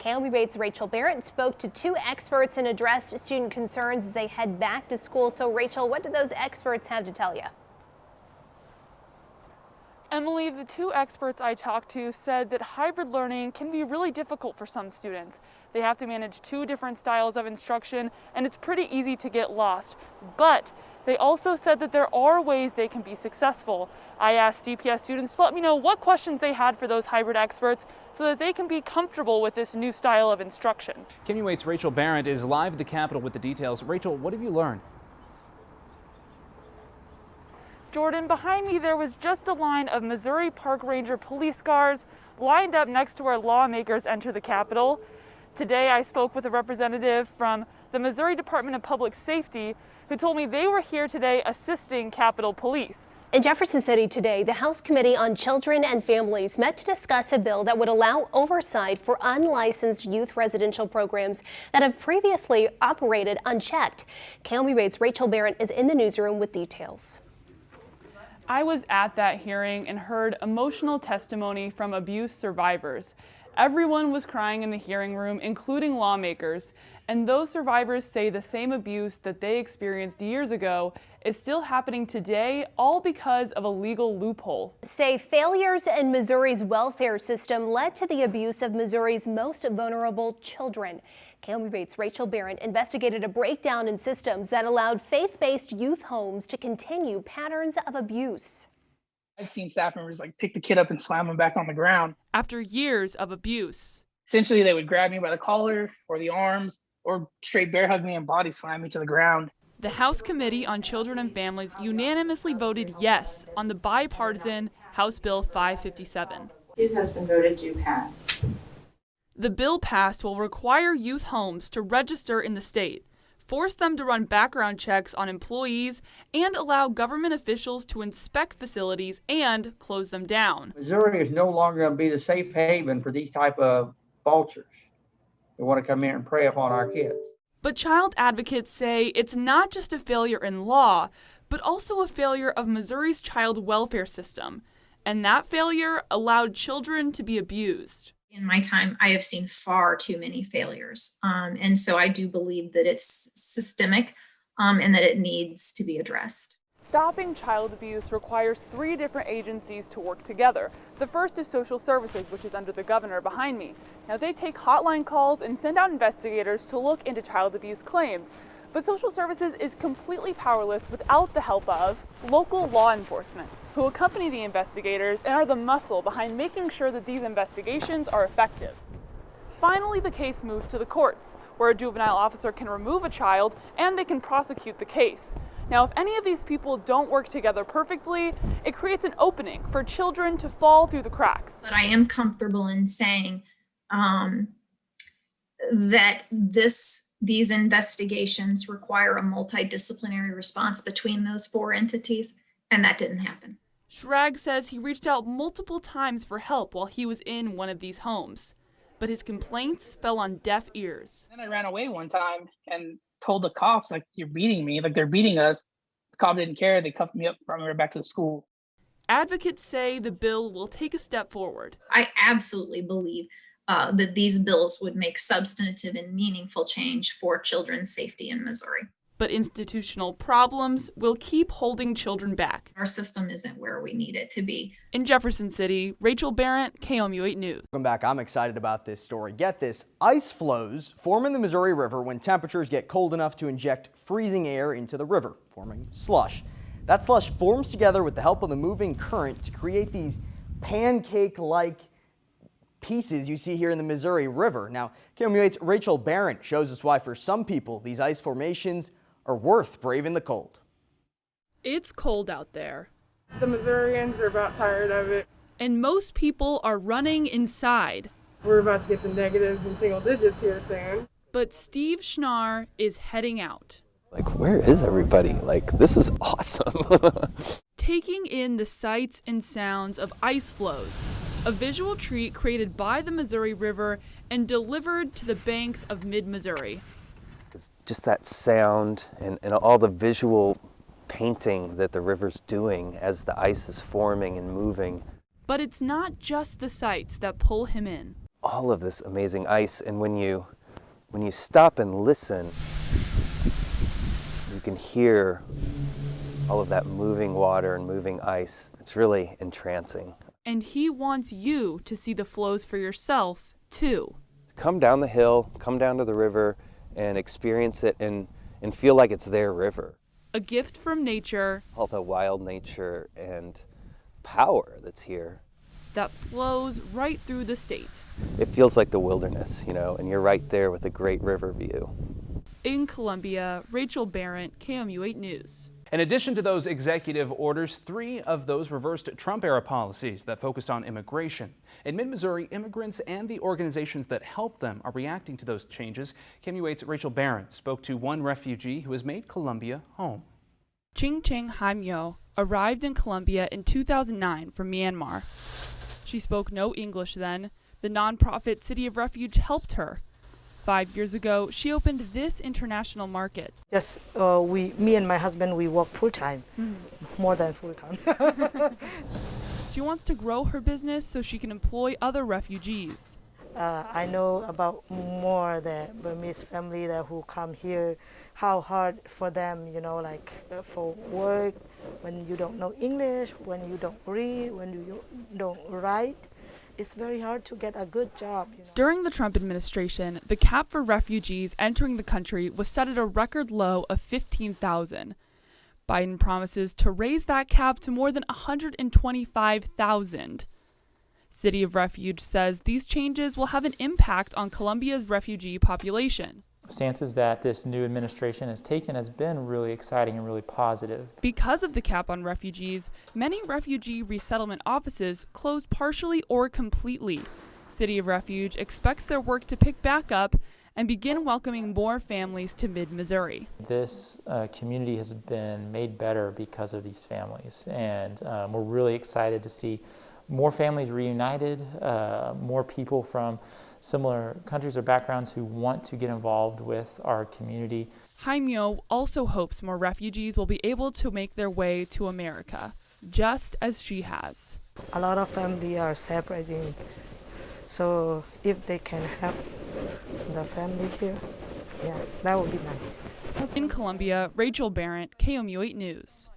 KOMU8's Rachel Barrett spoke to two experts and addressed student concerns as they head back to school. So Rachel, what did those experts have to tell you? Emily, the two experts I talked to said that hybrid learning can be really difficult for some students. They have to manage two different styles of instruction, and it's pretty easy to get lost. But they also said that there are ways they can be successful. I asked DPS students to let me know what questions they had for those hybrid experts so that they can be comfortable with this new style of instruction. KOMU8's Rachel Barrett is live at the Capitol with the details. Rachel, what have you learned? Jordan, behind me there was just a line of Missouri Park Ranger police cars lined up next to where lawmakers enter the Capitol. Today I spoke with a representative from the Missouri Department of Public Safety who told me they were here today assisting Capitol Police. In Jefferson City today, the House Committee on Children and Families met to discuss a bill that would allow oversight for unlicensed youth residential programs that have previously operated unchecked. KOMU8's Rachel Barrett is in the newsroom with details. I was at that hearing and heard emotional testimony from abuse survivors. Everyone was crying in the hearing room, including lawmakers, and those survivors say the same abuse that they experienced years ago is still happening today, all because of a legal loophole. Say failures in Missouri's welfare system led to the abuse of Missouri's most vulnerable children. KOMU8's Rachel Barrett investigated a breakdown in systems that allowed faith-based youth homes to continue patterns of abuse. I've seen staff members pick the kid up and slam him back on the ground. After years of abuse. Essentially, they would grab me by the collar or the arms or straight bear hug me and body slam me to the ground. The House Committee on Children and Families unanimously voted yes on the bipartisan House Bill 557. It has been voted to pass. The bill passed will require youth homes to register in the state, force them to run background checks on employees, and allow government officials to inspect facilities and close them down. Missouri is no longer going to be the safe haven for these type of vultures that want to come here and prey upon our kids. But child advocates say it's not just a failure in law, but also a failure of Missouri's child welfare system. And that failure allowed children to be abused. In my time, I have seen far too many failures. And so I do believe that it's systemic and that it needs to be addressed. Stopping child abuse requires 3 different agencies to work together. The first is Social Services, which is under the governor behind me. Now they take hotline calls and send out investigators to look into child abuse claims. But Social Services is completely powerless without the help of local law enforcement, who accompany the investigators and are the muscle behind making sure that these investigations are effective. Finally, the case moves to the courts, where a juvenile officer can remove a child and they can prosecute the case. Now, if any of these people don't work together perfectly, it creates an opening for children to fall through the cracks. But I am comfortable in saying that these investigations require a multidisciplinary response between those 4 entities, and that didn't happen. Schrag says he reached out multiple times for help while he was in one of these homes, but his complaints fell on deaf ears. Then I ran away one time and told the cops, you're beating me, they're beating us. The cop didn't care. They cuffed me up, brought me right back to the school. Advocates say the bill will take a step forward. I absolutely believe that these bills would make substantive and meaningful change for children's safety in Missouri. But institutional problems will keep holding children back. Our system isn't where we need it to be. In Jefferson City, Rachel Barrett, KOMU8 News. Welcome back. I'm excited about this story. Get this, ice flows form in the Missouri River when temperatures get cold enough to inject freezing air into the river, forming slush. That slush forms together with the help of the moving current to create these pancake-like pieces you see here in the Missouri River. Now, KOMU8's Rachel Barrett shows us why for some people these ice formations are worth braving the cold. It's cold out there. The Missourians are about tired of it. And most people are running inside. We're about to get the negatives in single digits here soon. But Steve Schnarr is heading out. Where is everybody? This is awesome. Taking in the sights and sounds of ice flows, a visual treat created by the Missouri River and delivered to the banks of mid-Missouri. It's just that sound and all the visual painting that the river's doing as the ice is forming and moving. But it's not just the sights that pull him in. all of this amazing ice. And when you stop and listen, you can hear all of that moving water and moving ice. It's really entrancing. And he wants you to see the flows for yourself, too. Come down the hill, come down to the river, and experience it and feel like it's their river. A gift from nature All the wild nature and power that's here. that flows right through the state. It feels like the wilderness, and you're right there with a great river view. In Columbia, Rachel Barrett, KMU8 News. In addition to those executive orders, 3 of those reversed Trump-era policies that focused on immigration. In mid-Missouri, immigrants and the organizations that help them are reacting to those changes. KMU8's Rachel Barrett spoke to one refugee who has made Columbia home. Ching Ching Haimyo arrived in Columbia in 2009 from Myanmar. She spoke no English then. The nonprofit City of Refuge helped her. 5 years ago, she opened this international market. Just me and my husband, we work full time, more than full time. She wants to grow her business so she can employ other refugees. I know about more the Burmese family that who come here, how hard for them, for work, when you don't know English, when you don't read, when you don't write. It's very hard to get a good job. During the Trump administration, the cap for refugees entering the country was set at a record low of 15,000. Biden promises to raise that cap to more than 125,000. City of Refuge says these changes will have an impact on Columbia's refugee population. Stances that this new administration has taken has been really exciting and really positive. Because of the cap on refugees, many refugee resettlement offices closed partially or completely. City of Refuge expects their work to pick back up and begin welcoming more families to mid-Missouri. This community has been made better because of these families, and we're really excited to see more families reunited, more people from similar countries or backgrounds who want to get involved with our community. Haimyo also hopes more refugees will be able to make their way to America, just as she has. A lot of family are separating, so if they can help the family here, yeah, that would be nice. In Columbia, Rachel Barrett, KMU8 News.